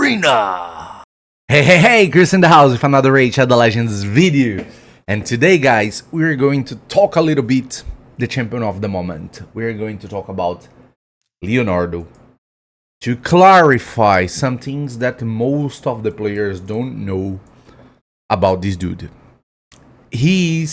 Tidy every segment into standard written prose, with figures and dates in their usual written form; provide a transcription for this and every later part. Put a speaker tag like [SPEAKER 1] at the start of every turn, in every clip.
[SPEAKER 1] Arena! Hey, Chris in the house with another Raid Shadow Legends video. And today, guys, we're going to talk a little bit the champion of the moment. We're going to talk about Leonardo. To clarify some things that most of the players don't know about this dude. He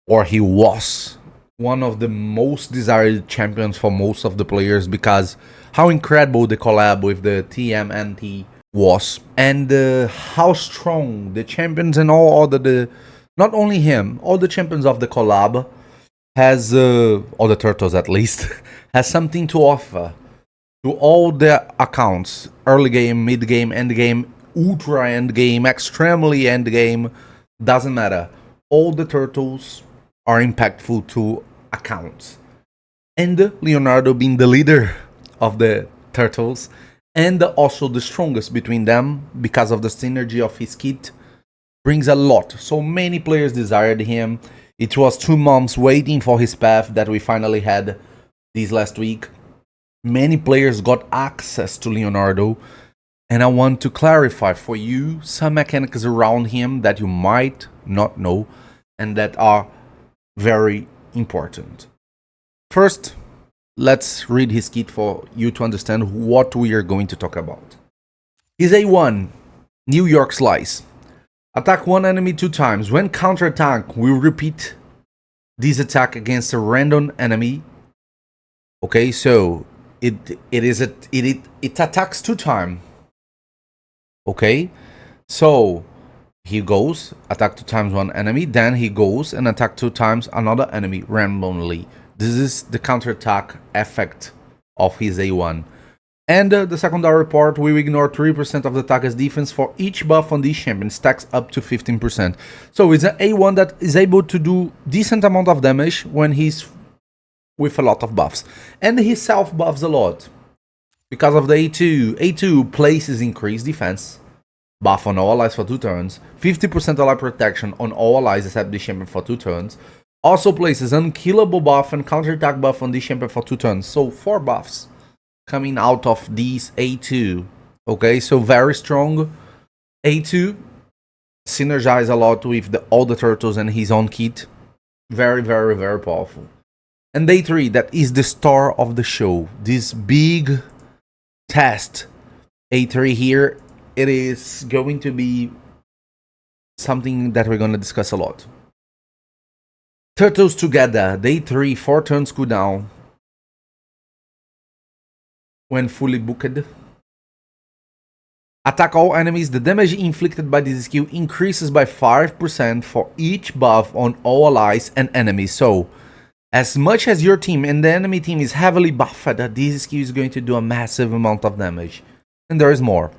[SPEAKER 1] was one of the most desired champions for most of the players because how incredible the collab with the TMNT was, and how strong the champions and all other not only him, all the champions of the collab has all the turtles at least has something to offer to all the accounts: early game, mid game, end game, ultra end game, extremely end game, doesn't matter. All the turtles are impactful to accounts, and Leonardo being the leader of the turtles and also the strongest between them because of the synergy of his kit brings a lot. So many players desired him. It was 2 months waiting for his path that we finally had this last week. Many players got access to Leonardo, and I want to clarify for you some mechanics around him that you might not know and that are very important. First, let's read his kit for you to understand what we are going to talk about. His A1, New York Slice. Attack one enemy 2 times. When counterattack, we repeat this attack against a random enemy. Okay, so it attacks 2 times. Okay, so he goes, attack 2 times one enemy, then he goes and attack 2 times another enemy randomly. This is the counterattack effect of his A1. And the secondary report, we ignore 3% of the attacker's defense for each buff on this champion, stacks up to 15%. So it's an A1 that is able to do decent amount of damage when he's with a lot of buffs. And he self-buffs a lot. Because of the A2. A2 places increased defense, buff on all allies for 2 turns, 50% ally protection on all allies except the champion for 2 turns. Also places unkillable buff and counterattack buff on this champion for 2 turns. So 4 buffs coming out of these A2. Okay, so very strong. A2 synergize a lot with all the turtles and his own kit. Very, very, very powerful. And A3, that is the star of the show. This big test. A3 here, it is going to be something that we're going to discuss a lot. Turtles together, day 3, 4 turns cooldown. When fully booked. Attack all enemies. The damage inflicted by this skill increases by 5% for each buff on all allies and enemies. So, as much as your team and the enemy team is heavily buffed, this skill is going to do a massive amount of damage. And there is more.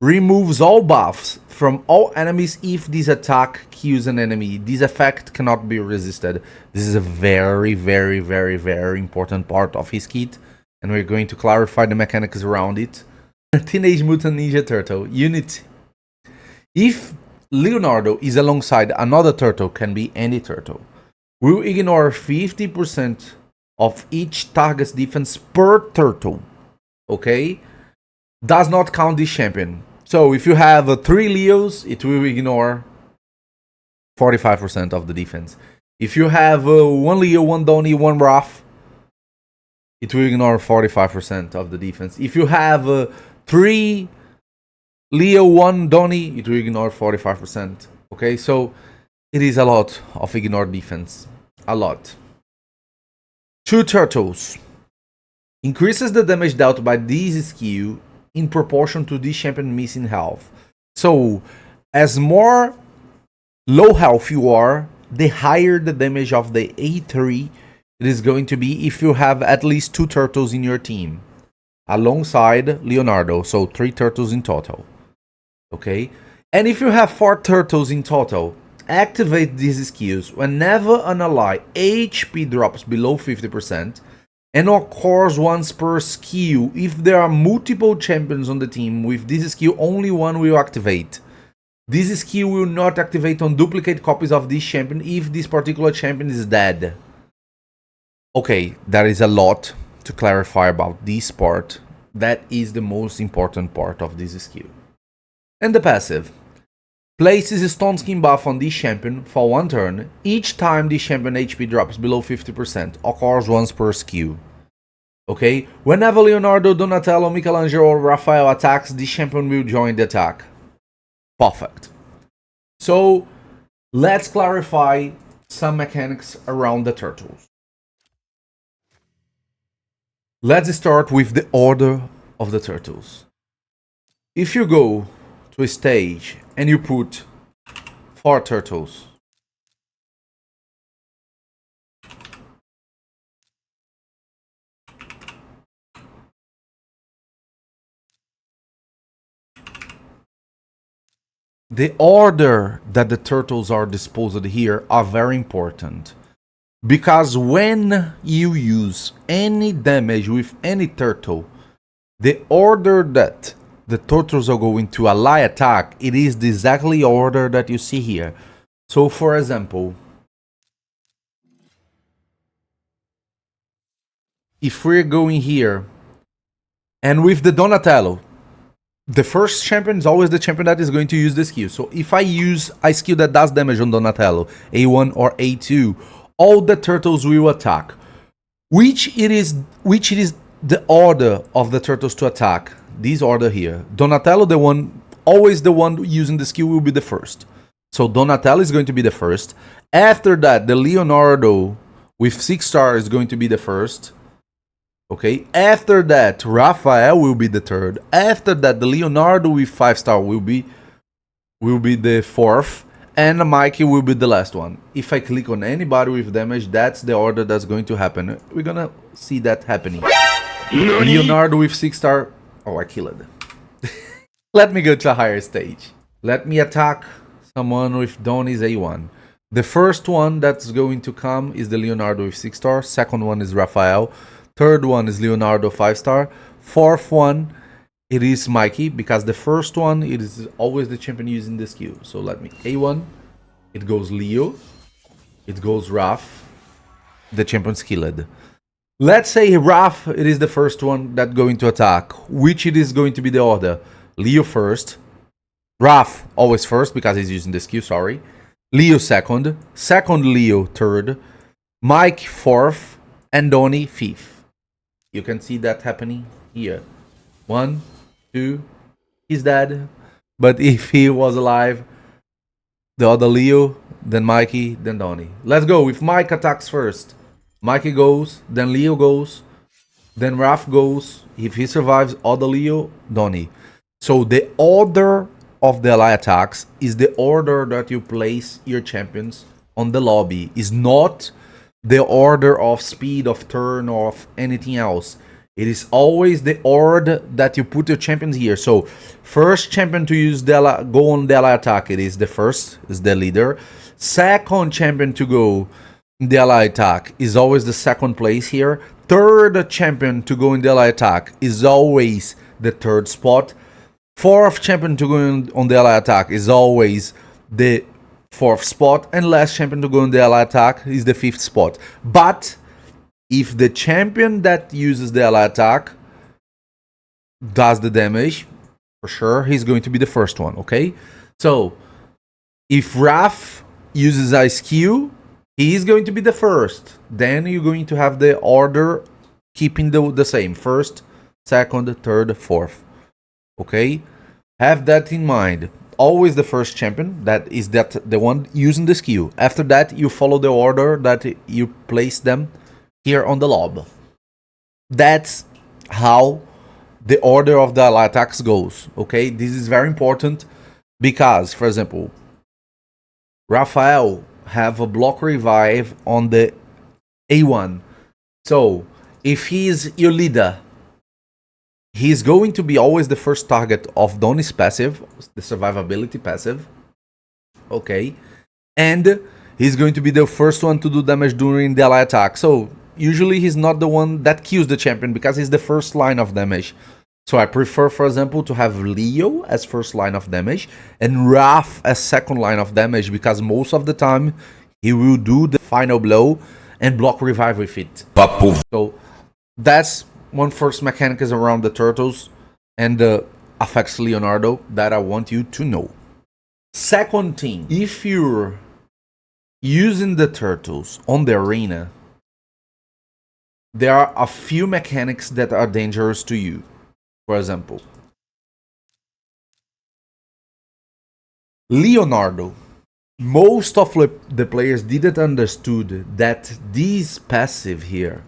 [SPEAKER 1] Removes all buffs from all enemies if this attack kills an enemy. This effect cannot be resisted. This is a very, very, very, very important part of his kit, and we're going to clarify the mechanics around it. Teenage Mutant Ninja Turtle unit. If Leonardo is alongside another turtle, can be any turtle, we'll ignore 50% of each target's defense per turtle. Okay? Does not count this champion. So if you have 3 Leos, it will ignore 45% of the defense. If you have 1 Leo, 1 Donnie, 1 Raph, it will ignore 45% of the defense. If you have 3 Leo, 1 Donnie, it will ignore 45%. Okay, so it is a lot of ignored defense. A lot. 2 turtles. Increases the damage dealt by this skill in proportion to this champion missing health. So, as more low health you are, the higher the damage of the A3 it is going to be if you have at least 2 turtles in your team. Alongside Leonardo, so 3 turtles in total. Okay? And if you have 4 turtles in total, activate these skills whenever an ally HP drops below 50%. And of course once per skill. If there are multiple champions on the team with this skill, only one will activate. This skill will not activate on duplicate copies of this champion if this particular champion is dead. Okay, there is a lot to clarify about this part. That is the most important part of this skill. And the passive. Places a stone skin buff on this champion for 1 turn. Each time this champion HP drops below 50%, occurs once per skill. Okay? Whenever Leonardo, Donatello, Michelangelo or Raphael attacks, this champion will join the attack. Perfect. So, let's clarify some mechanics around the turtles. Let's start with the order of the turtles. If you go to a stage and you put 4 turtles, the order that the turtles are disposed here are very important. Because when you use any damage with any turtle, the order that the turtles are going to ally attack, it is the exactly order that you see here. So for example, if we're going here, and with the Donatello, the first champion is always the champion that is going to use the skill. So if I use a skill that does damage on Donatello, A1 or A2, all the turtles will attack. Which it is the order of the turtles to attack. This order here. Donatello, always the one using the skill will be the first. So Donatello is going to be the first. After that, the Leonardo with 6 stars is going to be the first. Okay. After that, Raphael will be the third. After that, the Leonardo with 5 star will be the fourth. And Mikey will be the last one. If I click on anybody with damage, that's the order that's going to happen. We're gonna see that happening. Leonardo with 6 star. Oh, I killed it. Let me go to a higher stage. Let me attack someone with Donnie's A1. The first one that's going to come is the Leonardo with 6 star. Second one is Raphael. Third one is Leonardo 5 star. Fourth one, it is Mikey, because the first one, it is always the champion using the skill. So let me A1, it goes Leo, it goes Raph, the champion skilled. Let's say Raph, it is the first one that going to attack. Which it is going to be the order? Leo first, Raph always first because he's using the skill, sorry. Leo second, Leo third, Mike fourth, and Donnie fifth. You can see that happening here. 1, 2, he's dead. But if he was alive, the other Leo, then Mikey, then Donnie. Let's go. If Mike attacks first, Mikey goes, then Leo goes, then Raph goes. If he survives, other Leo, Donnie. So the order of the ally attacks is the order that you place your champions on the lobby. Is not the order of speed of turn or of anything else. It is always the order that you put your champions here. So first champion to use the go on the ally attack, it is the first, is the leader. Second champion to go in the ally attack is always the second place here. Third champion to go in the ally attack is always the third spot. Fourth champion to go on the ally attack is always the fourth spot. And last champion to go in the ally attack is the fifth spot. But if the champion that uses the ally attack does the damage, for sure, he's going to be the first one, okay? So, if Raph uses a skill, he is going to be the first. Then you're going to have the order keeping the same. First, second, third, fourth. Okay? Have that in mind. Always the first champion, that is the one using the skill. After that, you follow the order that you place them here on the lob. That's how the order of the attacks goes. Okay, this is very important because, for example, Raphael have a block revive on the A1. So if he is your leader, he's going to be always the first target of Donnie's passive, the survivability passive. Okay, and he's going to be the first one to do damage during the ally attack. So usually he's not the one that kills the champion because he's the first line of damage. So I prefer, for example, to have Leo as first line of damage and Raph as second line of damage, because most of the time he will do the final blow and block revive with it. So that's one first mechanic is around the turtles and affects Leonardo that I want you to know. Second thing, if you're using the turtles on the arena, there are a few mechanics that are dangerous to you. For example, Leonardo. Most of the players didn't understood that this passive here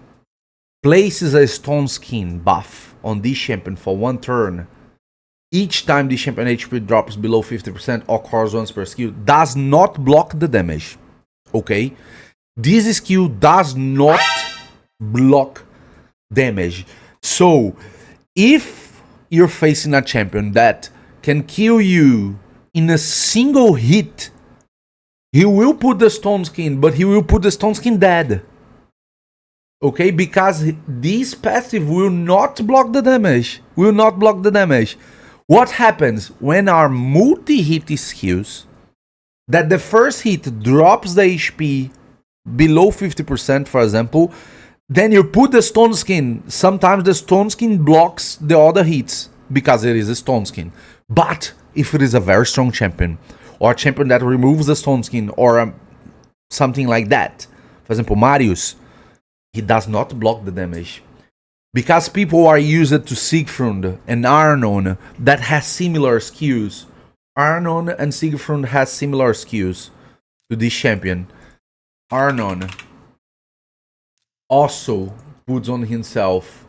[SPEAKER 1] places a stone skin buff on this champion for 1 turn. Each time the champion HP drops below 50% or occurs once per skill, does not block the damage. Okay? This skill does not block damage. So, if you're facing a champion that can kill you in a single hit, he will put the stone skin, but he will put the stone skin dead. Okay? Because this passive will not block the damage. Will not block the damage. What happens when our multi-hit skills, that the first hit drops the HP below 50%, for example, then you put the stone skin. Sometimes the stone skin blocks the other hits because it is a stone skin. But if it is a very strong champion, or a champion that removes the stone skin, or something like that, for example, Marius, he does not block the damage. Because people are used to Siegfried and Arnon that has similar skills. Arnon and Siegfried has similar skills to this champion. Arnon also puts on himself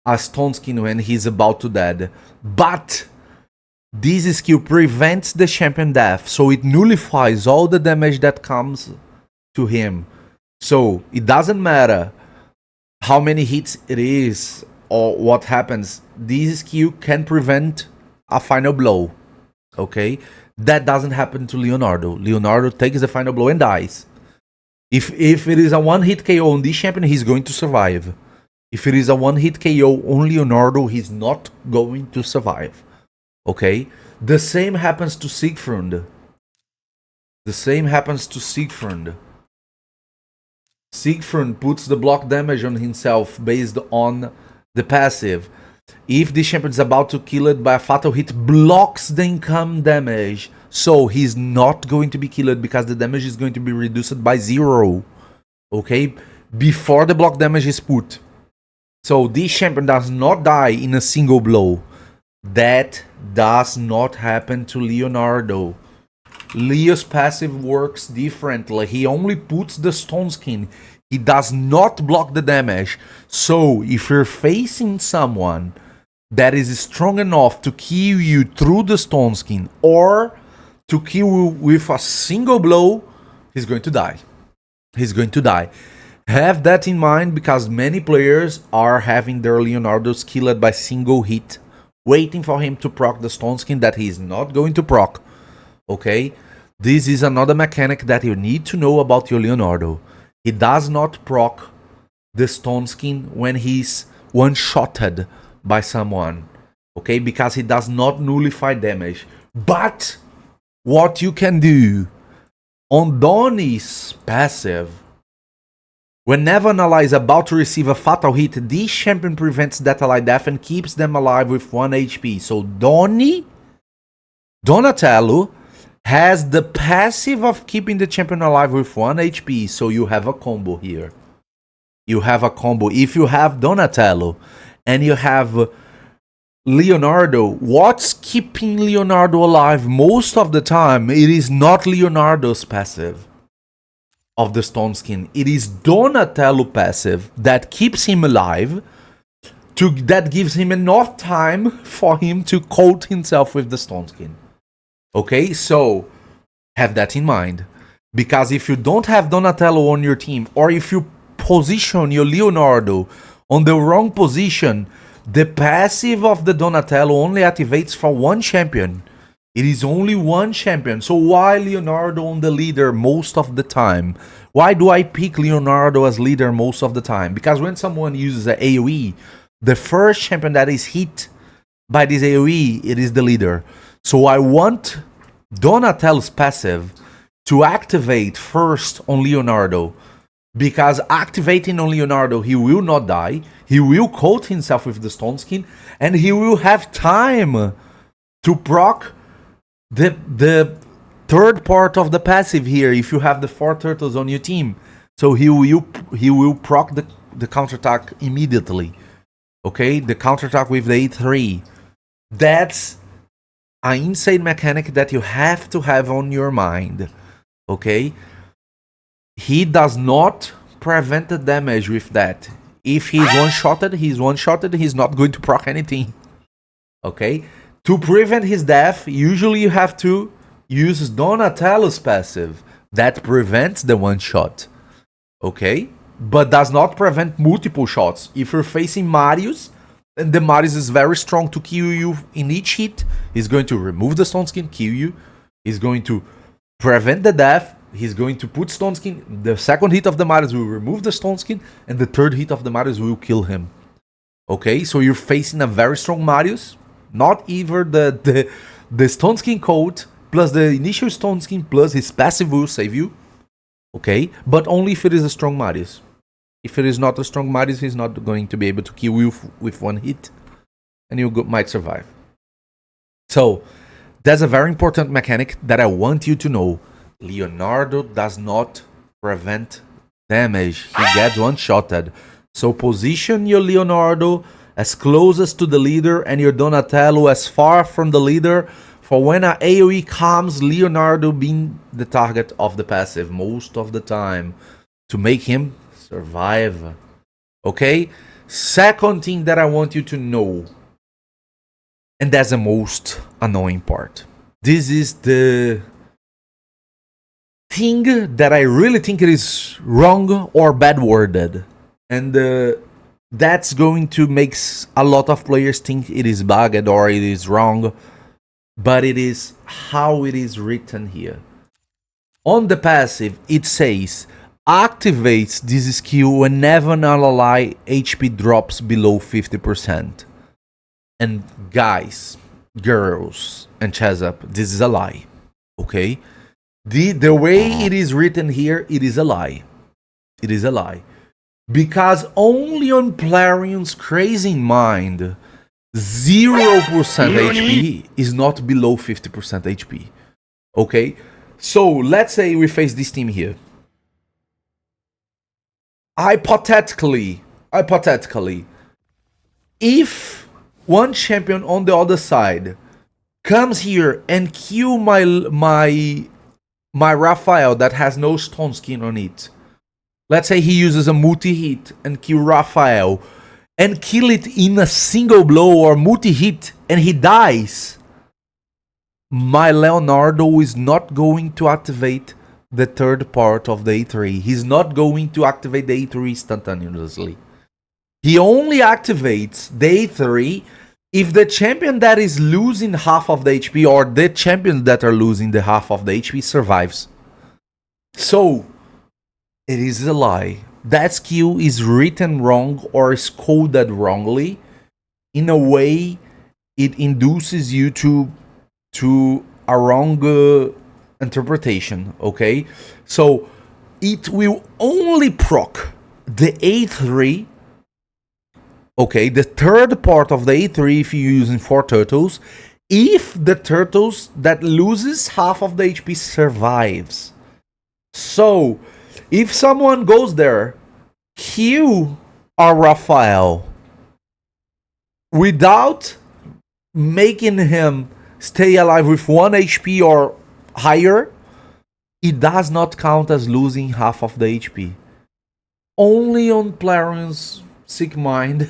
[SPEAKER 1] a stone skin when he's about to dead. But this skill prevents the champion death, so it nullifies all the damage that comes to him. So it doesn't matter how many hits it is or what happens, this skill can prevent a final blow. Okay? That doesn't happen to Leonardo. Leonardo takes the final blow and dies. If it is a one-hit KO on this champion, he's going to survive. If it is a one-hit KO on Leonardo, he's not going to survive. Okay? The same happens to Siegfried. The same happens to Siegfried. Siegfried puts the block damage on himself based on the passive. If the champion is about to kill it by a fatal hit, blocks the income damage. So he's not going to be killed because the damage is going to be reduced by 0. Okay? Before the block damage is put. So this champion does not die in a single blow. That does not happen to Leonardo. Leo's passive works differently. He only puts the stone skin. He does not block the damage. So if you're facing someone that is strong enough to kill you through the stone skin or to kill you with a single blow, he's going to die. He's going to die. Have that in mind because many players are having their Leonardos killed by single hit, waiting for him to proc the stone skin that he's not going to proc. Okay? This is another mechanic that you need to know about your Leonardo. He does not proc the stone skin when he's one-shotted by someone. Okay? Because he does not nullify damage. But what you can do on Donnie's passive, whenever an ally is about to receive a fatal hit, this champion prevents that ally death and keeps them alive with 1 HP. So Donatello has the passive of keeping the champion alive with 1 HP. So you have a combo here. You have a combo. If you have Donatello and you have Leonardo, what's keeping Leonardo alive most of the time? It is not Leonardo's passive of the stone skin. It is Donatello passive that keeps him alive, that gives him enough time for him to coat himself with the stone skin. Okay, so have that in mind. Because if you don't have Donatello on your team, or if you position your Leonardo on the wrong position, the passive of the Donatello only activates for 1 champion. It is only 1 champion. So why Leonardo on the leader most of the time? Why do I pick Leonardo as leader most of the time? Because when someone uses an AoE, the first champion that is hit by this AoE, it is the leader. So I want Donatello's passive to activate first on Leonardo. Because activating on Leonardo, he will not die. He will coat himself with the Stone Skin, and he will have time to proc the third part of the passive here if you have the 4 turtles on your team. So he will proc the counterattack immediately. Okay, the counterattack with the A3. That's an insane mechanic that you have to have on your mind. Okay, he does not prevent the damage with that. If he's one-shotted, he's one-shotted, he's not going to proc anything. Okay, to prevent his death, usually you have to use Donatello's passive that prevents the one-shot. Okay, but does not prevent multiple shots. If you're facing Marius, and the Marius is very strong to kill you in each hit, he's going to remove the Stone Skin, kill you. He's going to prevent the death. He's going to put Stone Skin. The second hit of the Marius will remove the Stone Skin, and the third hit of the Marius will kill him. Okay, so you're facing a very strong Marius. Not even the Stone Skin coat plus the initial Stone Skin plus his passive will save you. Okay, but only if it is a strong Marius. If it is not a strong Marius, he's not going to be able to kill you with one hit, and you might survive. So that's a very important mechanic that I want you to know. Leonardo does not prevent damage. He gets one-shotted. So position your Leonardo as closest to the leader and your Donatello as far from the leader for when an AoE comes, Leonardo being the target of the passive most of the time to make him survive. Okay? Second thing that I want you to know, and that's the most annoying part. This is the thing that I really think it is wrong or bad worded. And that's going to make a lot of players think it is bugged or it is wrong. But it is how it is written here. On the passive, it says, activates this skill whenever an ally HP drops below 50%. And guys, girls, and Chasup, this is a lie. Okay? The way it is written here, it is a lie. It is a lie. Because only on Plarin's crazy mind, 0% HP is not below 50% HP. Okay? So, let's say we face this team here. Hypothetically, if one champion on the other side comes here and kill my Raphael that has no Stone Skin on it. Let's say he uses a multi-hit and kill Raphael and kill it in a single blow or multi-hit and he dies. My Leonardo is not going to activate the third part of the A3. He's not going to activate the A3 instantaneously. He only activates the A3 if the champion that is losing half of the HP or the champions that are losing the half of the HP survives. So, it is a lie. That skill is written wrong or is coded wrongly. In a way, it induces you to a wrong interpretation, okay? So, it will only proc the A3, okay, the third part of the A3 if you're using 4 turtles, if the turtles that loses half of the HP survives. So, if someone goes there, kill a Raphael without making him stay alive with 1 HP or higher, it does not count as losing half of the HP. Only on Plarin's sick mind,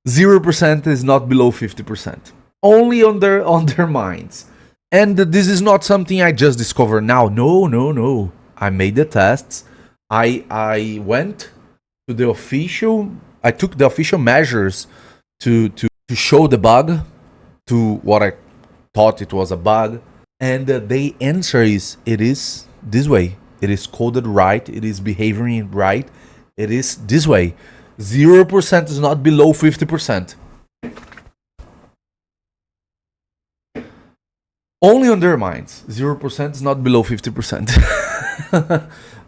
[SPEAKER 1] 0% is not below 50%. Only on their minds. And this is not something I just discovered now. No. I made the tests. I went to the official. I took the official measures to show the bug to what I thought it was a bug. And the answer is, it is this way. It is coded right. It is behaving right. It is this way. 0% is not below 50%. Only on their minds. 0% is not below 50%.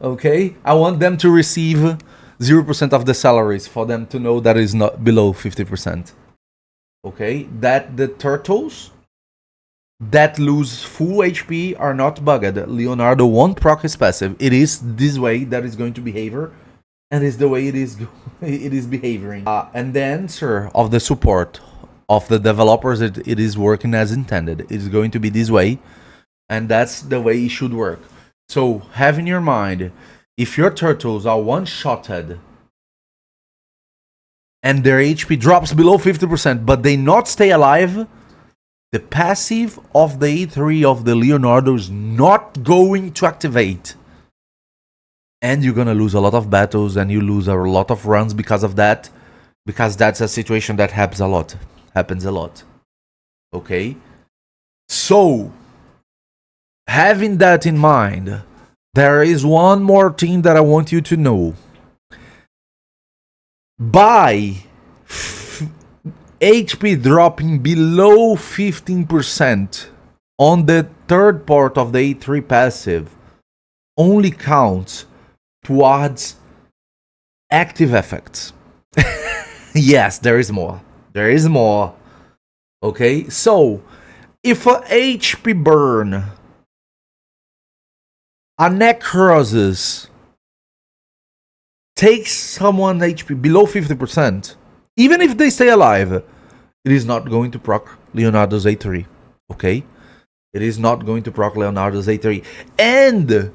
[SPEAKER 1] Okay, I want them to receive 0% of the salaries for them to know that is not below 50%. Okay, that the turtles that lose full HP are not bugged. Leonardo won't proc his passive. It is this way that is going to behave, and is the way it is it is behaving. And the answer of the support of the developers, it is working as intended. It is going to be this way, and that's the way it should work. So have in your mind, if your turtles are one-shotted and their HP drops below 50%, but they not stay alive, the passive of the A3 of the Leonardo is not going to activate. And you're gonna lose a lot of battles, and you lose a lot of runs because of that. Because that's a situation that happens a lot. Okay? So, having that in mind, there is one more thing that I want you to know. By HP dropping below 15% on the third part of the A3 passive only counts towards active effects. Yes, there is more. There is more. Okay, so if a HP burn, a necrosis takes someone HP below 50%, even if they stay alive, it is not going to proc Leonardo's A3. Okay? It is not going to proc Leonardo's A3. And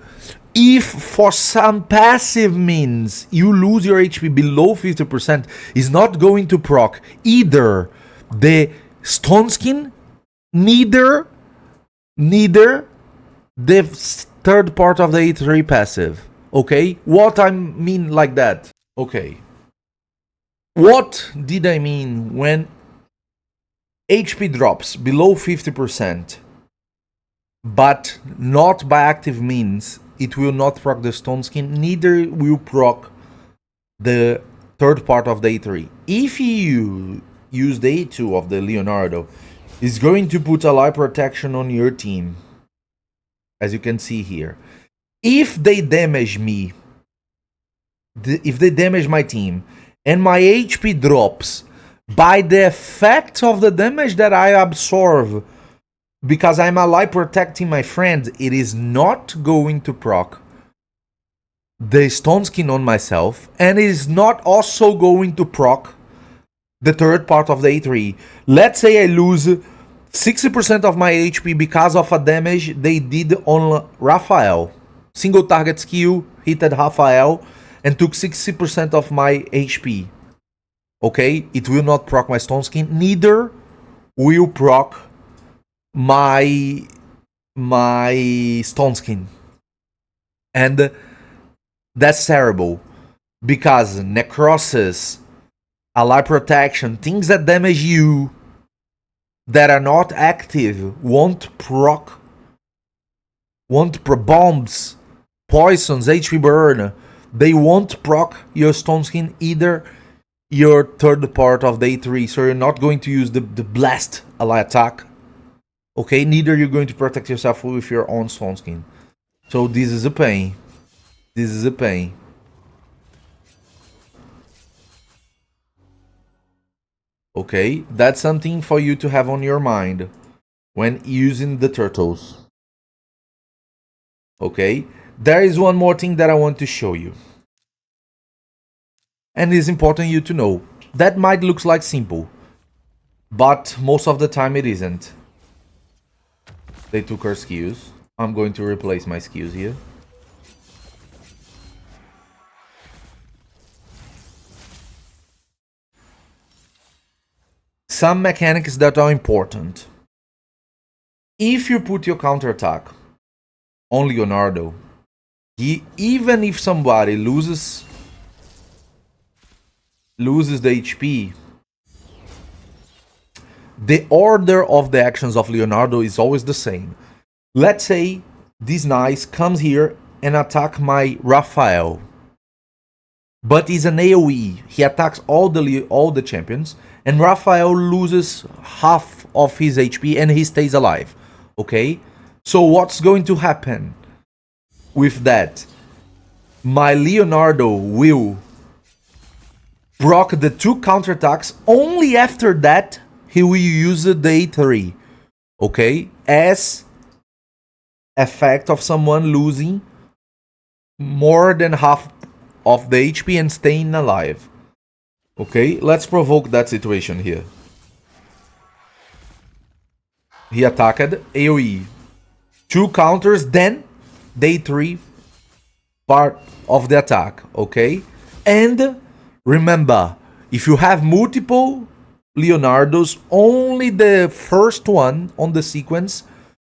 [SPEAKER 1] if for some passive means you lose your HP below 50%, it's not going to proc either the Stone Skin, neither the third part of the A3 passive. Okay? What I mean like that? Okay. What did I mean when HP drops below 50%, but not by active means? It will not proc the Stone Skin, neither will proc the third part of the A3. If you use the A2 of the Leonardo, it's going to put a life protection on your team, as you can see here. If they damage me, if they damage my team, and my HP drops by the effect of the damage that I absorb because I'm alive protecting my friend, it is not going to proc the Stone Skin on myself, and it is not also going to proc the third part of the A3. Let's say I lose 60% of my HP because of a damage they did on Raphael. Single target skill, hit Raphael, and took 60% of my HP. Okay, it will not proc my Stone Skin, neither will proc my Stone Skin. And that's terrible, because necrosis, ally protection, things that damage you that are not active won't proc bombs, poisons, HP burn. They won't proc your Stone Skin, either your third part of the A3, so you're not going to use the blast ally attack. Okay, neither you're going to protect yourself with your own Stone Skin. So this is a pain. This is a pain. Okay, that's something for you to have on your mind when using the turtles. Okay, there is one more thing that I want to show you. And it's important you to know. That might look like simple, but most of the time it isn't. They took our skills. I'm going to replace my skills here. Some mechanics that are important. If you put your counterattack on Leonardo, even if somebody loses the HP, the order of the actions of Leonardo is always the same. Let's say this Nice comes here and attack my Raphael, but he's an AoE. He attacks all the champions, and Raphael loses half of his HP and he stays alive. Okay? So what's going to happen? with that, my Leonardo will proc the 2 counterattacks. Only after that, he will use the A3. Okay? As effect of someone losing more than half of the HP and staying alive. Okay? Let's provoke that situation here. He attacked AoE. 2 counters, then day 3 part of the attack. Okay? And remember, if you have multiple Leonardos, only the first one on the sequence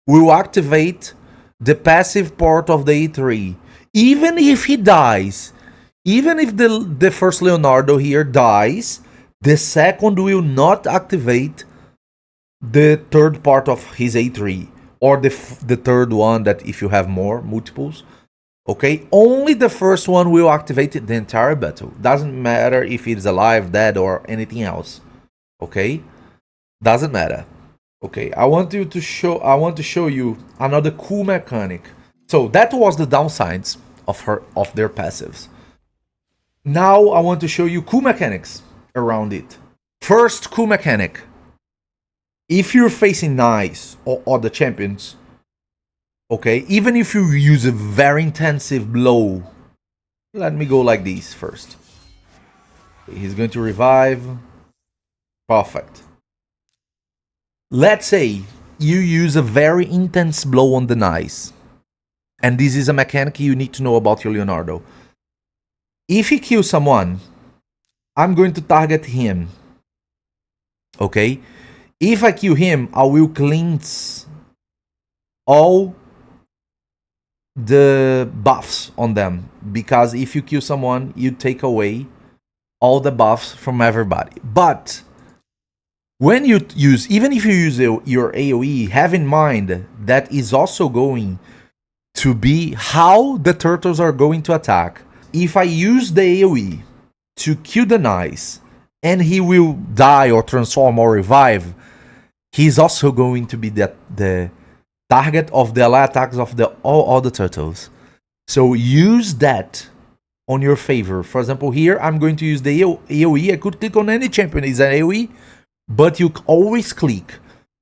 [SPEAKER 1] will activate the passive part of the A3. Even if he dies, even if the first Leonardo here dies, the second will not activate the third part of his A3. Or the third one, that if you have more multiples. Okay, only the first one will activate the entire battle. Doesn't matter if it's alive, dead, or anything else. Okay, doesn't matter. Okay, I want to show you another cool mechanic. So that was the downsides of their passives. Now I want to show you cool mechanics around it. First cool mechanic: if you're facing Nice or other champions, okay, even if you use a very intensive blow, let me go like this first. He's going to revive. Perfect. Let's say you use a very intense blow on the Nice. And this is a mechanic you need to know about your Leonardo. If he kills someone, I'm going to target him. Okay? If I kill him, I will cleanse all the buffs on them. Because if you kill someone, you take away all the buffs from everybody. But when you use, even if you use your AoE, have in mind that is also going to be how the turtles are going to attack. If I use the AoE to kill the Nice and he will die or transform or revive, he's also going to be the target of the ally attacks of all the turtles. So use that on your favor. For example, here I'm going to use the AoE. I could click on any champion, it's an AoE, but you always click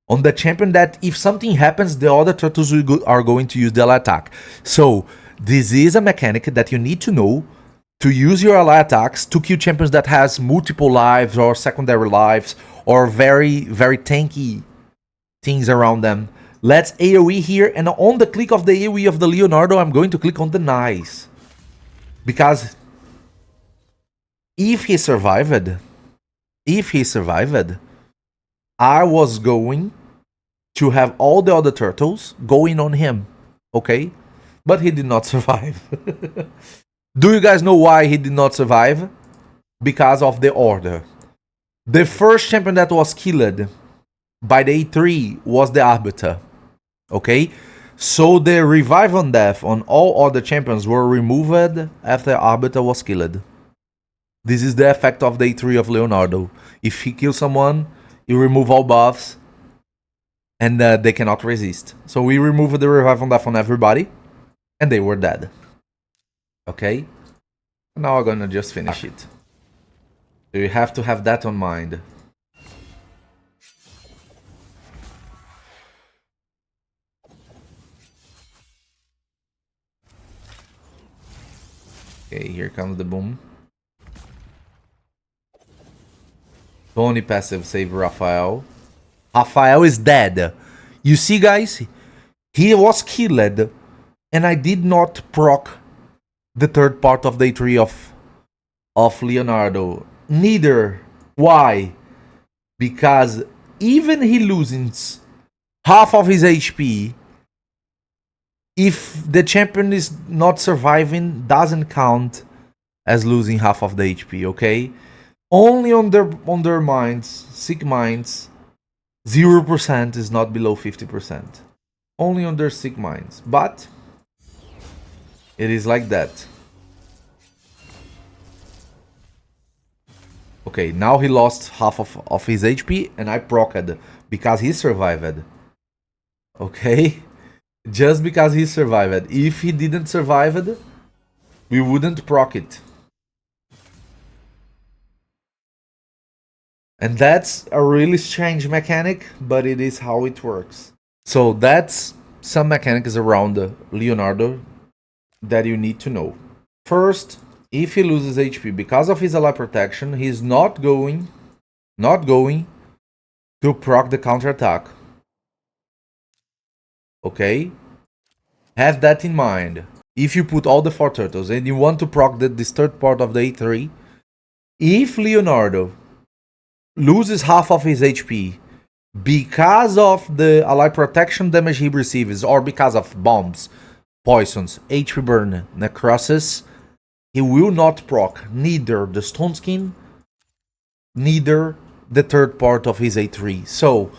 [SPEAKER 1] on the champion that if something happens, the other turtles are going to use the ally attack. So this is a mechanic that you need to know to use your ally attacks to kill champions that has multiple lives or secondary lives or very, very tanky things around them. Let's AoE here, and on the click of the AoE of the Leonardo, I'm going to click on the Nice. Because if he survived, I was going to have all the other turtles going on him, okay? But he did not survive. Do you guys know why he did not survive? Because of the order. The first champion that was killed by the A3 was the Arbiter, okay? So the revive on death on all other champions were removed after Arbiter was killed. This is the effect of the A3 of Leonardo. If he kills someone, you remove all buffs, and they cannot resist. So we removed the revive on death on everybody, and they were dead. Okay? Now I'm gonna just finish it. So you have to have that on mind. Okay, here comes the boom. Tony passive save Raphael. Raphael is dead. You see, guys? He was killed, and I did not proc the third part of the A3 of Leonardo. Neither. Why? Because even he loses half of his HP, if the champion is not surviving, doesn't count as losing half of the HP, okay? Only on their minds, sick minds, 0% is not below 50%. Only on their sick minds. But it is like that. Okay, now he lost half of his HP and I procced because he survived. Okay? Just because he survived. If he didn't survive it, we wouldn't proc it. And that's a really strange mechanic, but it is how it works. So that's some mechanics around Leonardo that you need to know. First, if he loses HP because of his ally protection, he's not going to proc the counterattack. Okay? Have that in mind. If you put all the 4 turtles and you want to proc this third part of the A3, if Leonardo loses half of his HP because of the ally protection damage he receives, or because of bombs, poisons, HP burn, necrosis, he will not proc neither the stone skin, neither the third part of his A3. So,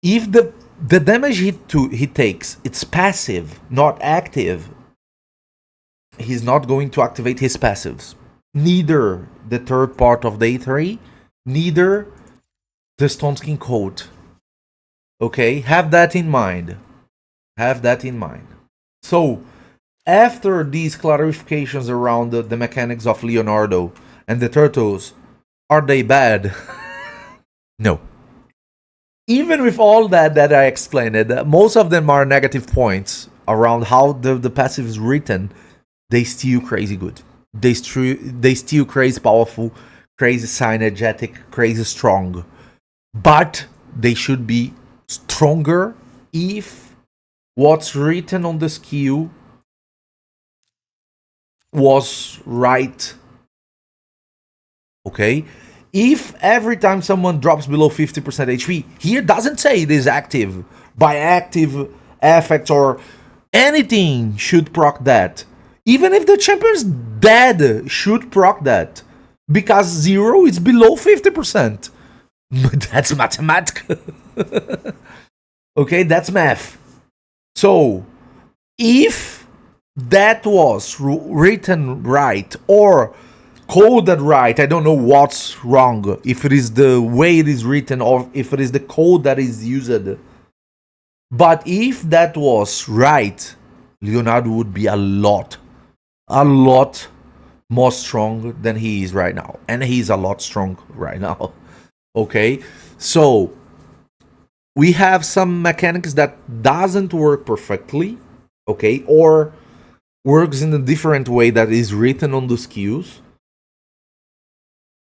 [SPEAKER 1] if the damage he takes, it's passive, not active, he's not going to activate his passives. Neither the third part of the A3, neither the stone skin code. Okay, have that in mind. Have that in mind. So, after these clarifications around the mechanics of Leonardo and the turtles, are they bad? No. Even with all that I explained, most of them are negative points around how the passive is written. They still crazy good. They still crazy powerful, crazy synergetic, crazy strong. But they should be stronger if what's written on the skill was right. Okay? If every time someone drops below 50% HP, here doesn't say it is active, by active effects or anything should proc that. Even if the champion's dead, should proc that. Because 0 is below 50%. That's mathematical. Okay, that's math. So, if that was written right or coded right, I don't know what's wrong, if it is the way it is written or if it is the code that is used. But if that was right, Leonardo would be a lot more strong than he is right now. And he's a lot strong right now. Okay, so we have some mechanics that doesn't work perfectly, okay, or works in a different way that is written on the skills.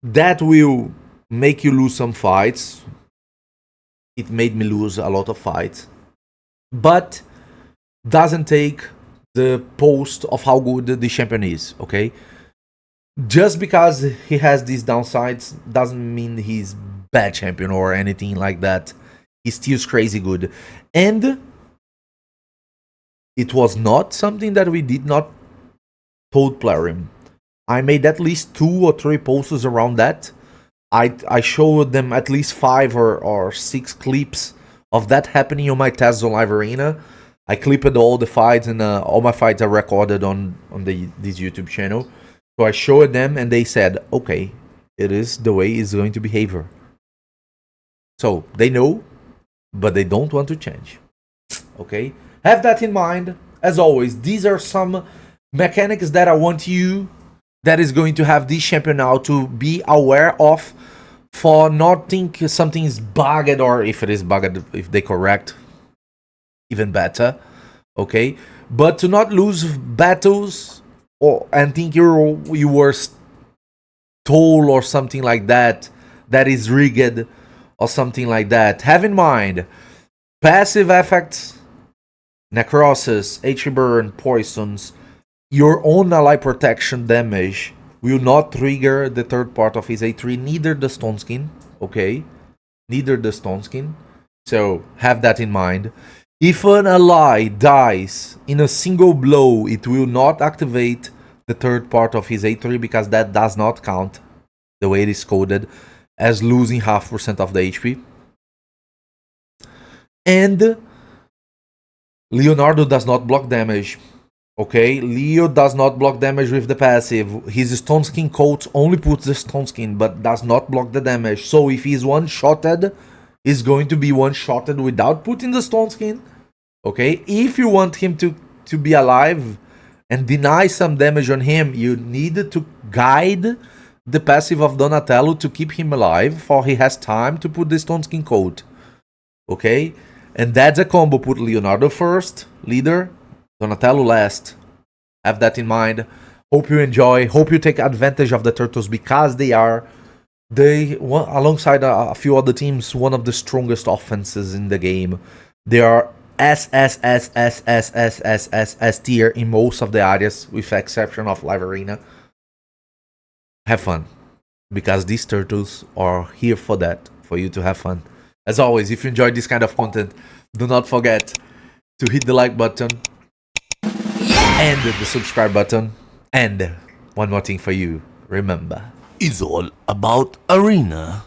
[SPEAKER 1] That will make you lose some fights. It made me lose a lot of fights, but doesn't take the post of how good the champion is, okay? Just because he has these downsides doesn't mean he's bad champion or anything like that. He still's crazy good. And it was not something that we did not told Plarium. I made at least 2 or 3 posts around that. I showed them at least 5 or 6 clips of that happening on my tests on livearena. I clipped all the fights, and all my fights are recorded on this YouTube channel. So I showed them and they said, okay, it is the way it's going to behave. So they know, but they don't want to change. Okay? Have that in mind. As always, these are some mechanics that I want you that is going to have this champion now to be aware of, for not think something is bugged, or if it is bugged, if they correct, even better. Okay? But to not lose battles and think you were stole or something like that, that is rigged or something like that. Have in mind, passive effects, necrosis, HP burn, poisons, your own ally protection damage will not trigger the third part of his A3, neither the stone skin, okay? Neither the stone skin. So have that in mind. If an ally dies in a single blow, it will not activate the third part of his A3 because that does not count, the way it is coded, as losing 0.5% of the HP. And Leonardo does not block damage. Okay, Leo does not block damage with the passive. His stone skin coat only puts the stone skin, but does not block the damage. So if he's one-shotted, he's going to be one-shotted without putting the stone skin. Okay, if you want him to be alive and deny some damage on him, you need to guide the passive of Donatello to keep him alive, for he has time to put the Stone Skin Coat. Okay, and that's a combo. Put Leonardo first, leader, Donatello last. Have that in mind. Hope you enjoy. Hope you take advantage of the turtles, because they are, alongside a few other teams, one of the strongest offenses in the game. They are S tier in most of the areas, with the exception of livearena. Have fun, because these turtles are here for that, for you to have fun. As always, if you enjoyed this kind of content, do not forget to hit the like button and the subscribe button. And one more thing for you, remember,
[SPEAKER 2] It's all about arena.